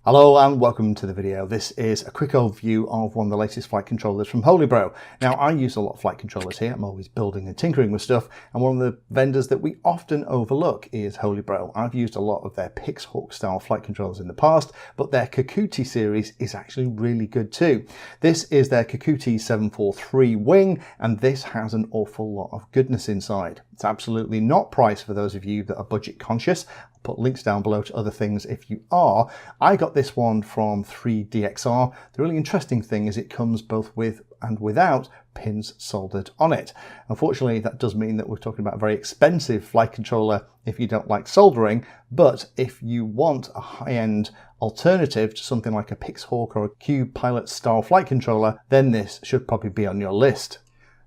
Hello and welcome to the video. This is a quick overview of one of the latest flight controllers from HolyBro. Now, I use a lot of flight controllers here. I'm always building and tinkering with stuff, and one of the vendors that we often overlook is HolyBro. I've used a lot of their Pixhawk style flight controllers in the past, but their Kakute series is actually really good too. This is their Kakute 743 Wing, and this has an awful lot of goodness inside. It's absolutely not priced for those of you that are budget conscious. Put links down below to other things if you are. I got this one from 3DXR. The really interesting thing is it comes both with and without pins soldered on it. Unfortunately, that does mean that we're talking about a very expensive flight controller if you don't like soldering, but if you want a high-end alternative to something like a Pixhawk or a Ardupilot style flight controller, then this should probably be on your list.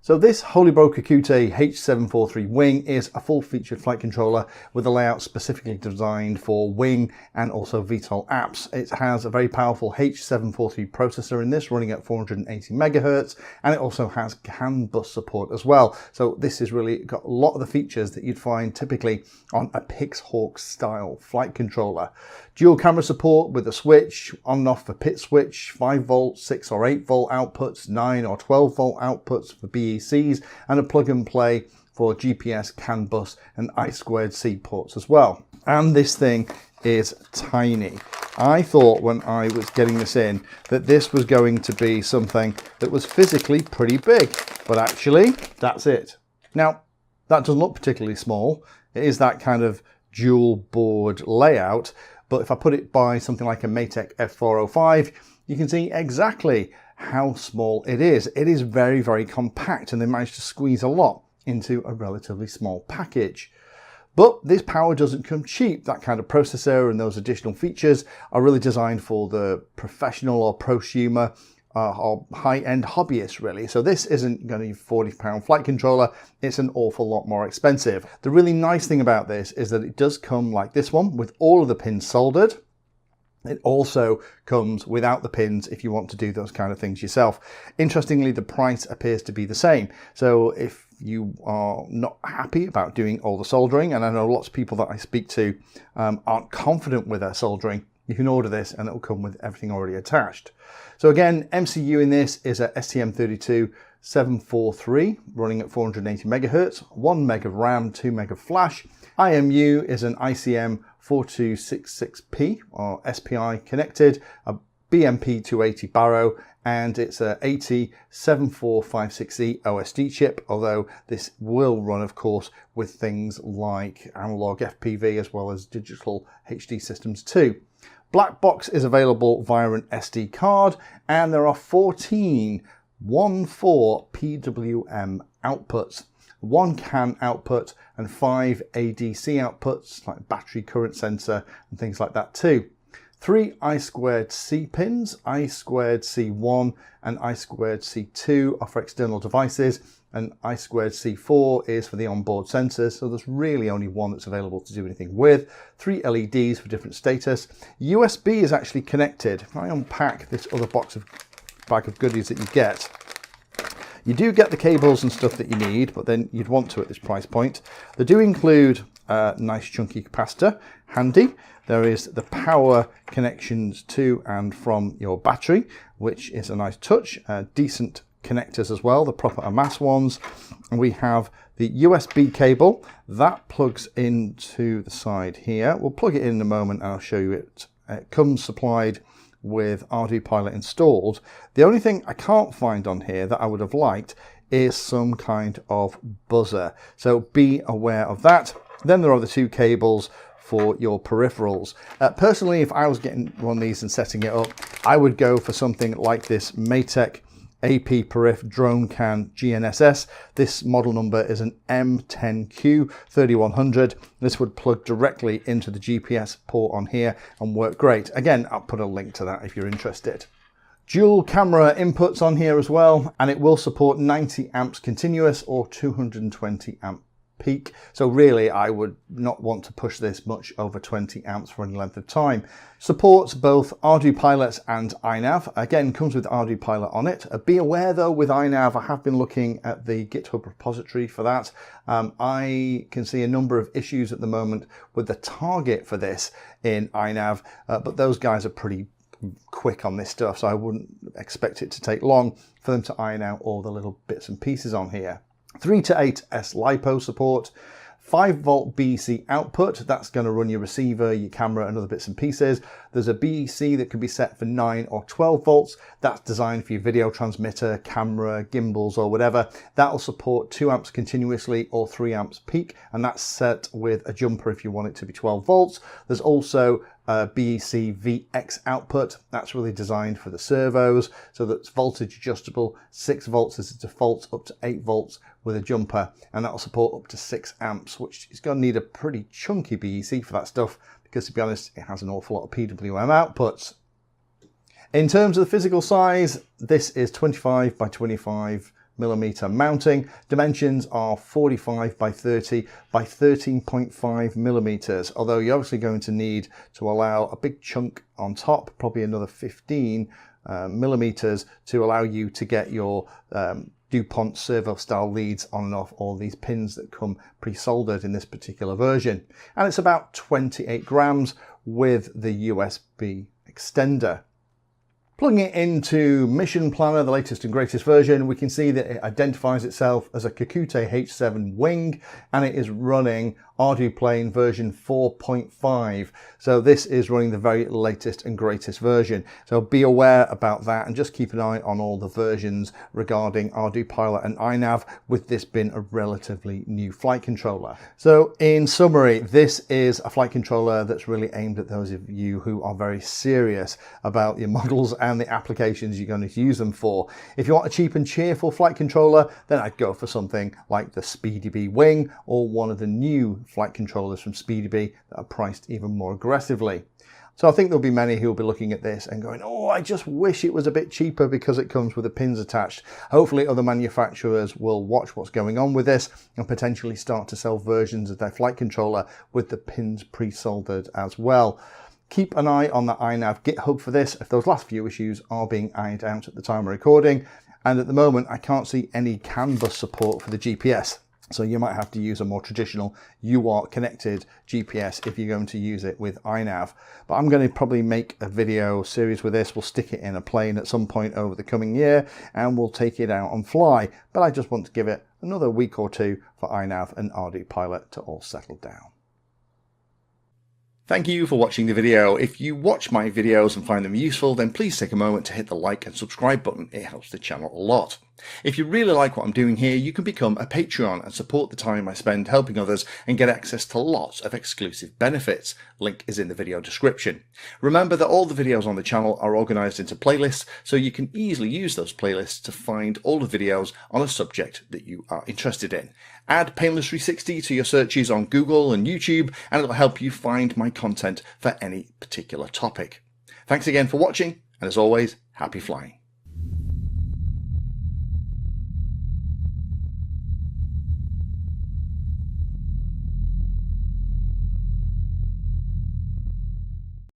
So this HolyBro Kakute H743 Wing is a full-featured flight controller with a layout specifically designed for Wing and also VTOL apps. It has a very powerful H743 processor in this, running at 480 megahertz, and it also has CANBus support as well. So this has really got a lot of the features that you'd find typically on a Pixhawk style flight controller. Dual camera support with a switch, on and off for pit switch, 5 volt, 6 or 8 volt outputs, 9 or 12 volt outputs for BECs, and a plug and play for GPS, CANBus and I2C ports as well. And this thing is tiny. I thought when I was getting this in that this was going to be something that was physically pretty big, but actually that's it. Now, that doesn't look particularly small. It is that kind of dual board layout, but if I put it by something like a Matek F405, you can see exactly how small it is. It is very, very compact, and they managed to squeeze a lot into a relatively small package. But this power doesn't come cheap. That kind of processor and those additional features are really designed for the professional or prosumer or high-end hobbyists, really. So this isn't going to be a £40 flight controller. It's an awful lot more expensive. The really nice thing about this is that it does come like this one with all of the pins soldered. It also comes without the pins if you want to do those kind of things yourself. Interestingly, the price appears to be the same. So if you are not happy about doing all the soldering, and I know lots of people that I speak to aren't confident with their soldering, you can order this and it will come with everything already attached. So again, MCU in this is a STM32 743 running at 480 megahertz, 1 meg of RAM, 2 meg of flash. IMU is an ICM 4266P or SPI connected, a BMP 280 Barrow, and it's a 807456E OSD chip, although this will run, of course, with things like analog FPV as well as digital HD systems too. Black box is available via an SD card, and there are 14 PWM outputs, 1 CAN output and 5 ADC outputs like battery current sensor and things like that too. 3 I2C pins, I2C1 and I2C2 are for external devices, and I2C4 is for the onboard sensors, so there's really only one that's available to do anything with. 3 LEDs for different status. USB is actually connected. If I unpack this other bag of goodies that you get, you do get the cables and stuff that you need, but then you'd want to at this price point. They do include a nice chunky capacitor, handy. There is the power connections to and from your battery, which is a nice touch. Decent connectors as well, the proper AMAS ones. And we have the USB cable that plugs into the side here. We'll plug it in a moment and I'll show you it. It comes supplied with Ardupilot installed. The only thing I can't find on here that I would have liked is some kind of buzzer. So be aware of that. Then there are the 2 cables for your peripherals. Personally, if I was getting one of these and setting it up, I would go for something like this Matek AP Perif Drone Can GNSS. This model number is an M10Q3100. This would plug directly into the GPS port on here and work great. Again, I'll put a link to that if you're interested. Dual camera inputs on here as well, and it will support 90 amps continuous or 220 amp peak. So really, I would not want to push this much over 20 amps for any length of time. Supports both Ardupilot and INAV. Again, comes with Ardupilot on it. Be aware though, with INAV, I have been looking at the GitHub repository for that. I can see a number of issues at the moment with the target for this in INAV, but those guys are pretty quick on this stuff, so I wouldn't expect it to take long for them to iron out all the little bits and pieces on here. 3 to 8 S LiPo support, 5 volt BEC output, that's going to run your receiver, your camera and other bits and pieces. There's a BEC that can be set for 9 or 12 volts. That's designed for your video transmitter, camera, gimbals or whatever. That'll support 2 amps continuously or 3 amps peak, and that's set with a jumper if you want it to be 12 volts. There's also BEC VX output. That's really designed for the servos, so that's voltage adjustable. 6 volts is a default, up to 8 volts with a jumper, and that'll support up to 6 amps, which is going to need a pretty chunky BEC for that stuff, because to be honest, it has an awful lot of PWM outputs. In terms of the physical size, this is 25 by 25 millimeter mounting. Dimensions are 45 by 30 by 13.5 millimeters, although you're obviously going to need to allow a big chunk on top, probably another 15 millimeters, to allow you to get your DuPont servo style leads on and off all these pins that come pre-soldered in this particular version. And it's about 28 grams with the USB extender. Plugging it into Mission Planner, the latest and greatest version, we can see that it identifies itself as a Kakute H7 Wing, and it is running Ardupilot version 4.5. So this is running the very latest and greatest version. So be aware about that and just keep an eye on all the versions regarding Ardupilot and INAV, with this being a relatively new flight controller. So in summary, this is a flight controller that's really aimed at those of you who are very serious about your models and the applications you're going to use them for. If you want a cheap and cheerful flight controller, then I'd go for something like the SpeedyBee Wing or one of the new flight controllers from SpeedyBee that are priced even more aggressively. So I think there'll be many who will be looking at this and going, oh, I just wish it was a bit cheaper because it comes with the pins attached. Hopefully other manufacturers will watch what's going on with this and potentially start to sell versions of their flight controller with the pins pre-soldered as well. Keep an eye on the INAV GitHub for this, if those last few issues are being ironed out at the time of recording. And at the moment, I can't see any CANBus support for the GPS. So you might have to use a more traditional UART connected GPS if you're going to use it with INAV. But I'm going to probably make a video series with this. We'll stick it in a plane at some point over the coming year and we'll take it out on fly. But I just want to give it another week or two for INAV and Ardupilot to all settle down. Thank you for watching the video. If you watch my videos and find them useful, then please take a moment to hit the like and subscribe button. It helps the channel a lot. If you really like what I'm doing here, you can become a Patreon and support the time I spend helping others and get access to lots of exclusive benefits. Link is in the video description. Remember that all the videos on the channel are organized into playlists, so you can easily use those playlists to find all the videos on a subject that you are interested in. Add Painless 360 to your searches on Google and YouTube, and it'll help you find my content for any particular topic. Thanks again for watching, and as always, happy flying.